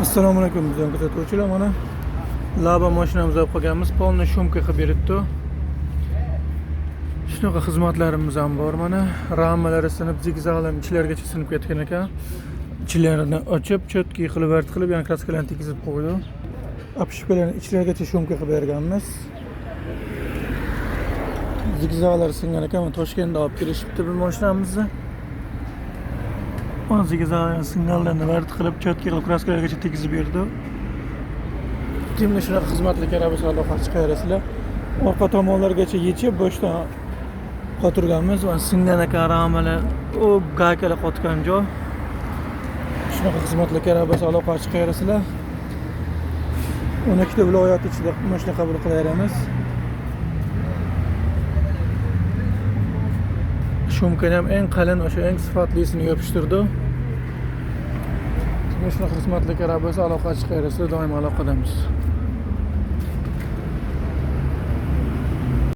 Assalomu alaykum bizning kuzatuvchilar. Mana Laba mashinamizni olib qolganmiz. Polni shumka qilib beribdi. Shunaqa xizmatlarimiz ham bor. Mana ramalari sinib, zigzaglar ichlargacha sinib ketgan ekan. Ichlarini ochib, chotki qilib vart qilib, yana kraskalarni tekizib qo'ydi. Apishkalarni ichlarigacha shumka qilib berganmiz. Zigzaglar singan ekan, Toshkentda olib kelishibdi bu mashinamizni. Mana zigzaglarni singanlarni vart qilib, chotki qilib kraskalargacha tekizib berdi. Kimni shunaqa xizmatli kerak bo'lsa, Alloh chiqarasizlar. Orqa tomonlargacha yechib, boshdan qotirganmiz. Va singan ekan ramalar, u gaykalar qotgan joy. Shunaqa xizmatli kerak bo'lsa, Alloh chiqarasizlar. 12 ta viloyat ichida mashina qabul qilaveramiz. Shumkani ham eng qalin, o'sha eng sifatlisini yopishtirdi. Shunaqa xizmatli kerak bo'lsa, aloqa chiqarasizlar, doim aloqadamiz.